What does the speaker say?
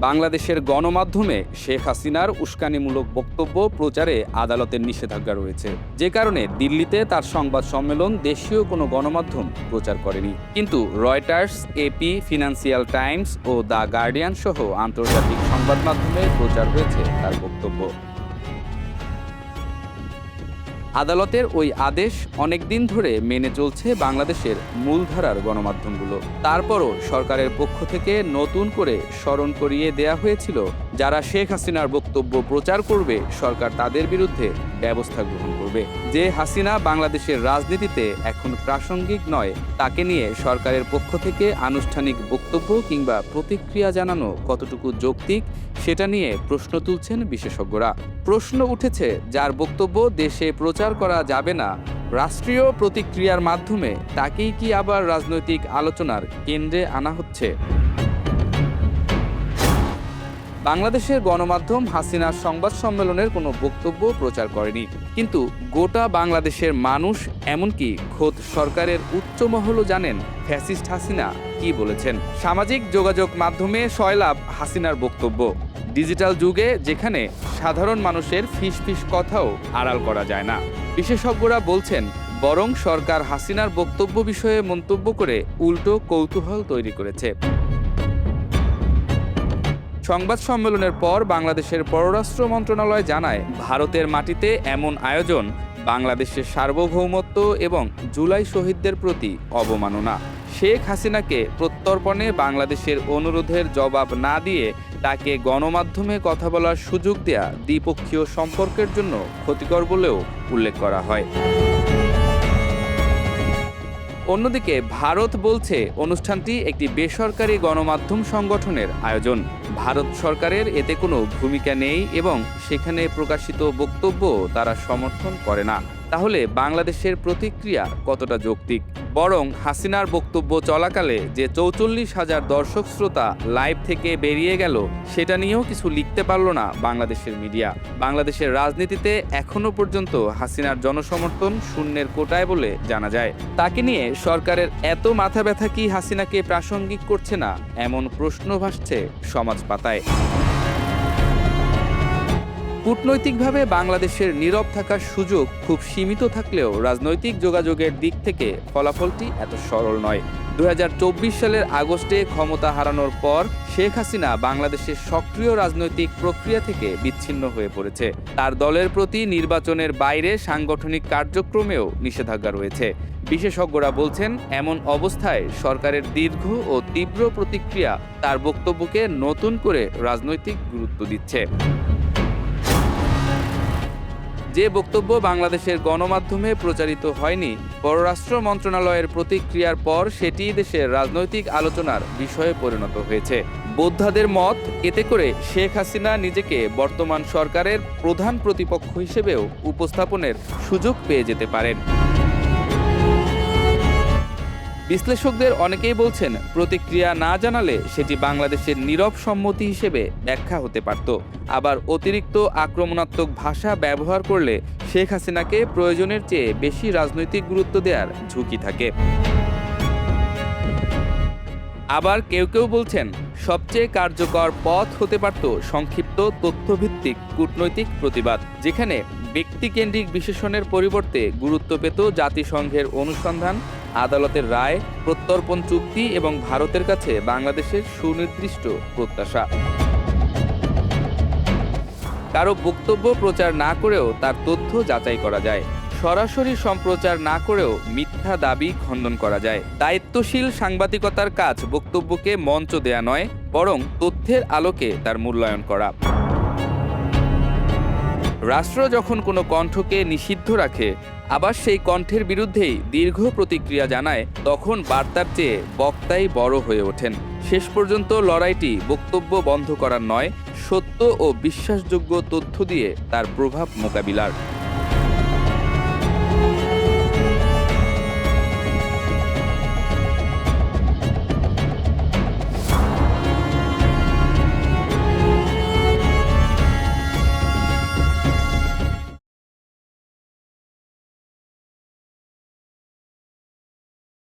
বাংলাদেশের গণমাধ্যমে শেখ হাসিনার উস্কানিমূলক বক্তব্য প্রচারে আদালতের নিষেধাজ্ঞা রয়েছে, যে কারণে দিল্লিতে তার সংবাদ সম্মেলন দেশীয় কোনো গণমাধ্যম প্রচার করেনি। কিন্তু রয়টার্স, এপি, ফিনান্সিয়াল টাইমস ও দ্য গার্ডিয়ান সহ আন্তর্জাতিক সংবাদ মাধ্যমে প্রচার হয়েছে তার বক্তব্য। আদালতের ওই আদেশ অনেকদিন ধরে মেনে চলছে বাংলাদেশের মূলধারার গণমাধ্যমগুলো। তারপরও সরকারের পক্ষ থেকে নতুন করে স্মরণ করিয়ে দেয়া হয়েছিল, যারা শেখ হাসিনার বক্তব্য প্রচার করবে সরকার তাদের বিরুদ্ধে ব্যবস্থা গ্রহণ করবে। যে হাসিনা বাংলাদেশের রাজনীতিতে এখন প্রাসঙ্গিক নয়, তাকে নিয়ে সরকারের পক্ষ থেকে আনুষ্ঠানিক বক্তব্য কিংবা প্রতিক্রিয়া জানানো কতটুকু যৌক্তিক সেটা নিয়ে প্রশ্ন তুলছেন বিশেষজ্ঞরা। প্রশ্ন উঠেছে, যার বক্তব্য দেশে প্রচার করা যাবে না, রাষ্ট্রীয় প্রতিক্রিয়ার মাধ্যমে তাকেই কি আবার রাজনৈতিক আলোচনার কেন্দ্রে আনা হচ্ছে? বাংলাদেশের গণমাধ্যম হাসিনার সংবাদ সম্মেলনের কোনো বক্তব্য প্রচার করেনি, কিন্তু গোটা বাংলাদেশের মানুষ, এমনকি খোদ সরকারের উচ্চ মহলও জানেন ফ্যাসিস্ট হাসিনা কি বলেছেন। সামাজিক যোগাযোগ মাধ্যমে সয়লাব হাসিনার বক্তব্য। ডিজিটাল যুগে যেখানে সাধারণ মানুষের ফিসফিস কথাও আড়াল করা যায় না, বিশেষজ্ঞরা বলছেন বরং সরকার হাসিনার বক্তব্য বিষয়ে মন্তব্য করে উল্টো কৌতূহল তৈরি করেছে। সংবাদ সম্মেলনের পর বাংলাদেশের পররাষ্ট্র মন্ত্রণালয় জানায়, ভারতের মাটিতে এমন আয়োজন বাংলাদেশের সার্বভৌমত্ব এবং জুলাই শহীদদের প্রতি অবমাননা। শেখ হাসিনাকে প্রত্যর্পণে বাংলাদেশের অনুরোধের জবাব না দিয়ে তাকে গণমাধ্যমে কথা বলার সুযোগ দেয়া দ্বিপক্ষীয় সম্পর্কের জন্য ক্ষতিকর বলেও উল্লেখ করা হয়। অন্যদিকে ভারত বলছে অনুষ্ঠানটি একটি বেসরকারি গণমাধ্যম সংগঠনের আয়োজন। ভারত সরকারের এতে কোনো ভূমিকা নেই এবং সেখানে প্রকাশিত বক্তব্য তারা সমর্থন করে না। তাহলে বাংলাদেশের প্রতিক্রিয়া কতটা যৌক্তিক? বরং হাসিনার বক্তব্য চলাকালে যে ৪৪,০০০ দর্শক শ্রোতা লাইভ থেকে বেরিয়ে গেল, সেটা নিয়েও কিছু লিখতে পারল না বাংলাদেশের মিডিয়া। বাংলাদেশের রাজনীতিতে এখনো পর্যন্ত হাসিনার জনসমর্থন শূন্যের কোটায় বলে জানা যায়। তাকে নিয়ে সরকারের এত মাথা ব্যথা কি হাসিনাকে প্রাসঙ্গিক করছে না, এমন প্রশ্ন ভাসছে সমাজ পাতায়। কূটনৈতিকভাবে বাংলাদেশের নীরব থাকার সুযোগ খুব সীমিত থাকলেও রাজনৈতিক যোগাযোগের দিক থেকে ফলাফলটি এত সরল নয়। ২০২৪ সালের আগস্টে ক্ষমতা হারানোর পর শেখ হাসিনা বাংলাদেশের সক্রিয় রাজনৈতিক প্রক্রিয়া থেকে বিচ্ছিন্ন হয়ে পড়েছে। তার দলের প্রতি নির্বাচনের বাইরে সাংগঠনিক কার্যক্রমেও নিষেধাজ্ঞা রয়েছে। বিশেষজ্ঞরা বলছেন, এমন অবস্থায় সরকারের দীর্ঘ ও তীব্র প্রতিক্রিয়া তার বক্তব্যকে নতুন করে রাজনৈতিক গুরুত্ব দিচ্ছে। যে বক্তব্য বাংলাদেশের গণমাধ্যমে প্রচারিত হয়নি, পররাষ্ট্র মন্ত্রণালয়ের প্রতিক্রিয়ার পর সেটি দেশের রাজনৈতিক আলোচনার বিষয়ে পরিণত হয়েছে। বোদ্ধাদের মত, এতে করে শেখ হাসিনা নিজেকে বর্তমান সরকারের প্রধান প্রতিপক্ষ হিসেবেও উপস্থাপনের সুযোগ পেয়ে যেতে পারেন। বিশ্লেষকদের অনেকেই বলছেন, প্রতিক্রিয়া না জানালে সেটি বাংলাদেশের নীরব সম্মতি হিসেবে ব্যাখ্যা হতে পারত। আবার অতিরিক্ত আক্রমণাত্মক ভাষা ব্যবহার করলে শেখ হাসিনাকে প্রয়োজনের চেয়ে বেশি রাজনৈতিক গুরুত্ব দেওয়ার ঝুঁকি থাকে। আবার কেউ কেউ বলছেন, সবচেয়ে কার্যকর পথ হতে পারত সংক্ষিপ্ত তথ্যভিত্তিক কূটনৈতিক প্রতিবাদ, যেখানে ব্যক্তিকেন্দ্রিক বিশ্লেষণের পরিবর্তে গুরুত্ব পেত জাতিসংঘের অনুসন্ধান, আদালতের রায়, প্রত্যর্পণ চুক্তি এবং ভারতের কাছে বাংলাদেশের সুনির্দিষ্ট প্রত্যাশা। কারো বক্তব্য প্রচার না করেও তার তথ্য যাচাই করা যায়। সরাসরি সম্প্রচার না করেও মিথ্যা দাবি খণ্ডন করা যায়। দায়িত্বশীল সাংবাদিকতার কাজ বক্তব্যকে মঞ্চ দেয়া নয়, বরং তথ্যের আলোকে তার মূল্যায়ন করা। রাষ্ট্র যখন কোনো কণ্ঠকে নিষিদ্ধ রাখে, আবার সেই কণ্ঠের বিরুদ্ধেই দীর্ঘ প্রতিক্রিয়া জানায়, তখন বার্তার চেয়ে বক্তাই বড় হয়ে ওঠেন। শেষ পর্যন্ত লড়াইটি বক্তব্য বন্ধ করার নয়, সত্য ও বিশ্বাসযোগ্য তথ্য দিয়ে তার প্রভাব মোকাবিলার।